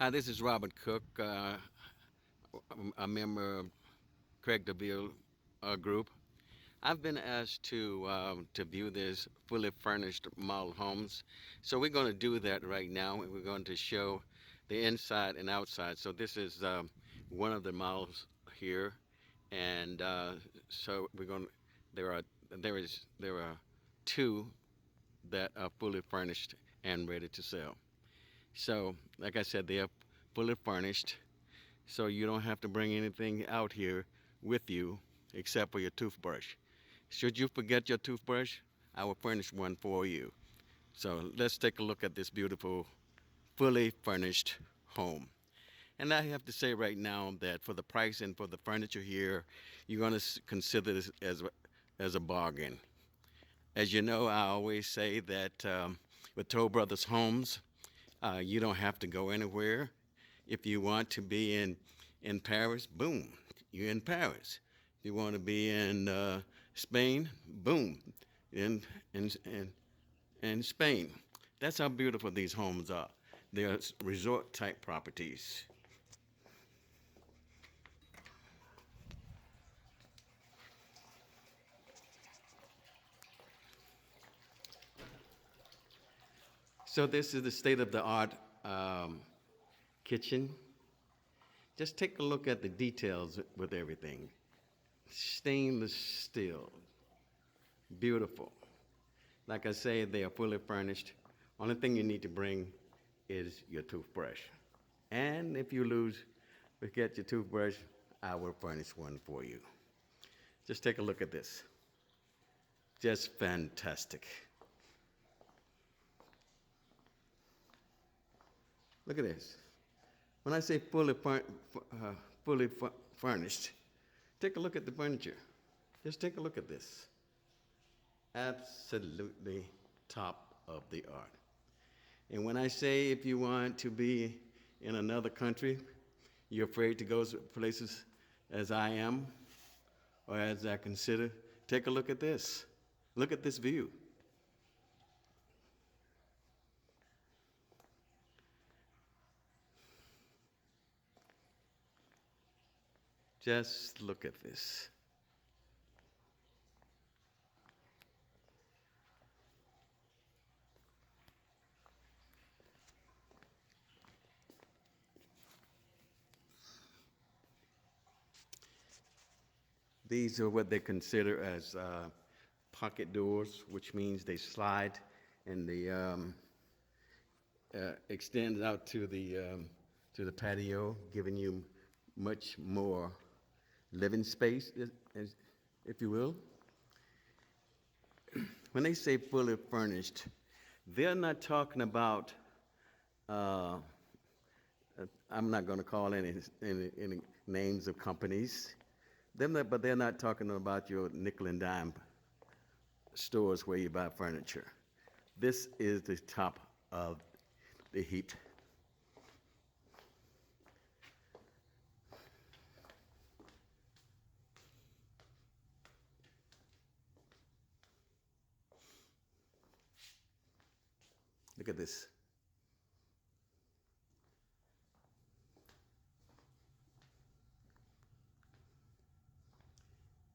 Hi, this is Robert Cook, a member of Craig DeVille group. I've been asked to view this fully furnished model homes, so we're going to do that right now. We're going to show the inside and outside. So this is one of the models here, and so we're going. There are there are two that are fully furnished and ready to sell. So, like I said, they are fully furnished, so you don't have to bring anything out here with you except for your toothbrush. Should you forget your toothbrush, I will furnish one for you. So let's take a look at this beautiful, fully furnished home. And I have to say right now that for the price and for the furniture here, you're going to consider this as a bargain. As you know, I always say that with Toll Brothers Homes, you don't have to go anywhere. If you want to be in Paris, boom, you're in Paris. If you want to be in Spain, boom, in, in, in, in Spain. That's how beautiful these homes are. They're resort type properties. So this is the state of the art kitchen. Just take a look at the details with everything. Stainless steel, beautiful. Like I say, they are fully furnished. Only thing you need to bring is your toothbrush. And if you forget your toothbrush, I will furnish one for you. Just take a look at this. Just fantastic. Look at this. When I say fully furnished, take a look at the furniture. Just take a look at this. Absolutely top of the art. And when I say if you want to be in another country, you're afraid to go places as I am or as I consider, take a look at this. Look at this view. Just look at this. These are what they consider as pocket doors, which means they slide and they extend out to the patio, giving you much more living space, if you will. When they say fully furnished, they're not talking about. Uh, I'm not going to call any names of companies. But they're not talking about your nickel and dime stores where you buy furniture. This is the top of the heap. Look at this.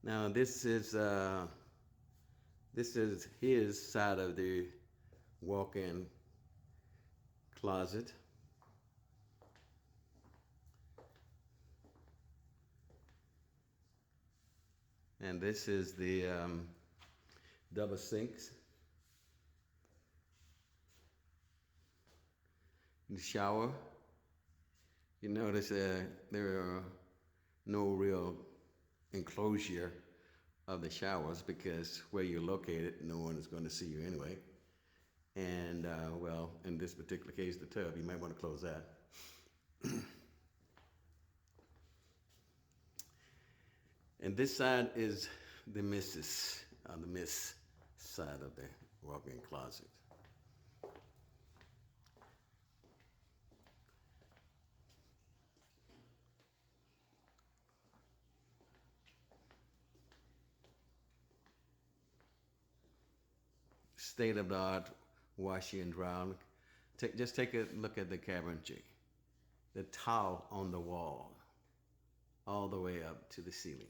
Now this is his side of the walk-in closet. And this is the double sinks, the shower. You notice there are no real enclosure of the showers because where you're located, no one is going to see you anyway. And well, in this particular case, the tub, you might want to close that. And this side is the Miss side of the walk-in closet. State of the art washer and dryer. Just take a look at the cabinetry. the tile on the wall all the way up to the ceiling.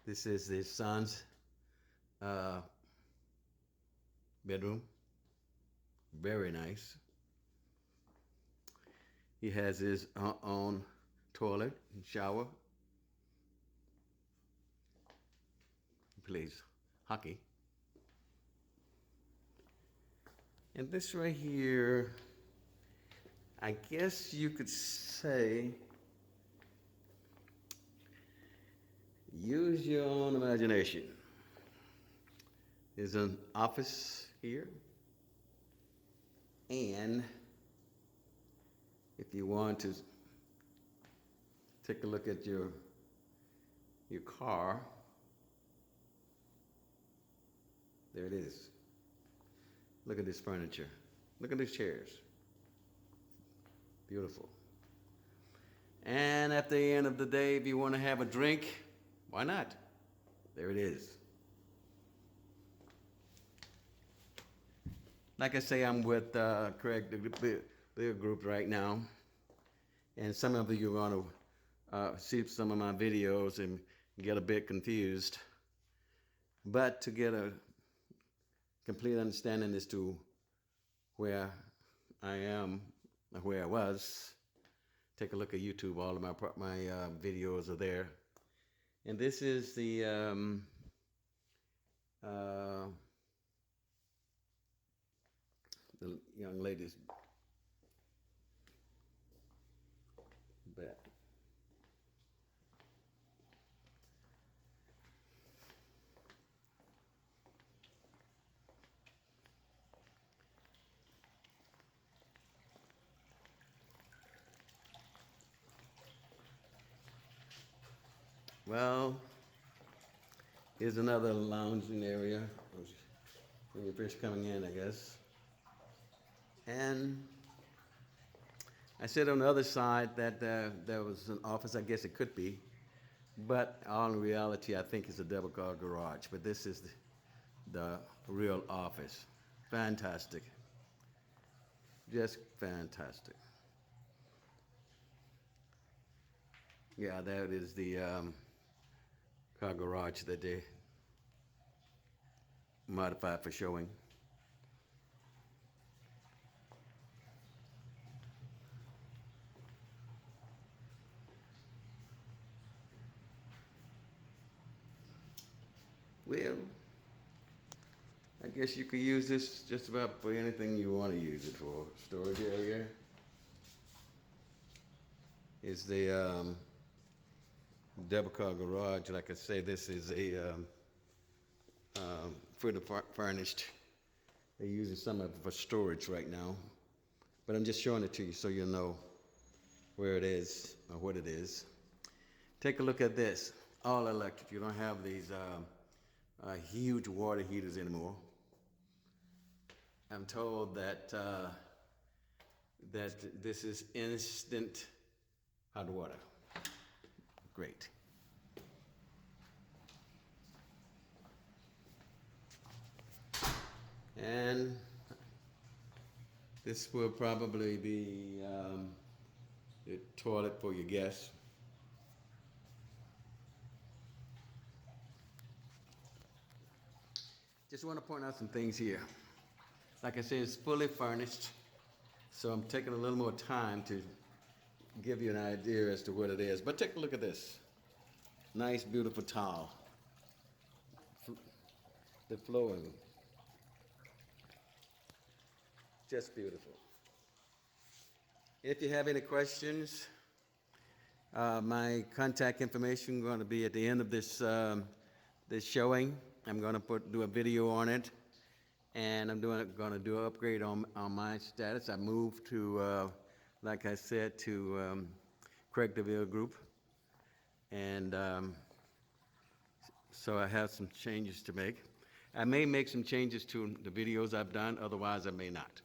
This is his son's bedroom. Very nice. He has his own toilet and shower. He plays hockey. And this right here, I guess you could say, use your own imagination. There's an office here. And if you want to take a look at your car, there it is. Look at this furniture. Look at these chairs. Beautiful. And at the end of the day, if you want to have a drink, why not? There it is. Like I say, I'm with Craig, the group right now. And some of you are going to see some of my videos and get a bit confused. But to get a complete understanding as to where I am, or where I was, take a look at YouTube. All of my videos are there. And this is the young lady's bed. Well, here's another lounging area when you're first coming in, I guess. And I said on the other side that there was an office. I guess it could be, but all in reality, I think it's a double-car garage. But this is the real office. Fantastic. Just fantastic. Yeah, that is the car garage that they modified for showing. Well, I guess you could use this just about for anything you want to use it for. Storage area is the double car garage. Like I say, this is a fully furnished. They're using some of it for storage right now, but I'm just showing it to you so you know where it is or what it is. Take a look at this. All electric. You don't have these huge water heaters anymore. I'm told that that this is instant hot water. Great. And this will probably be the toilet for your guests. Just want to point out some things here. Like I said, it's fully furnished, so I'm taking a little more time to give you an idea as to what it is. But take a look at this. Nice, beautiful tile. The flooring. Just beautiful. If you have any questions, my contact information is going to be at the end of this this showing. I'm going to do a video on it, and I'm going to do an upgrade on my status. I moved to, like I said, to Craig DeVille Group, and so I have some changes to make. I may make some changes to the videos I've done, otherwise I may not.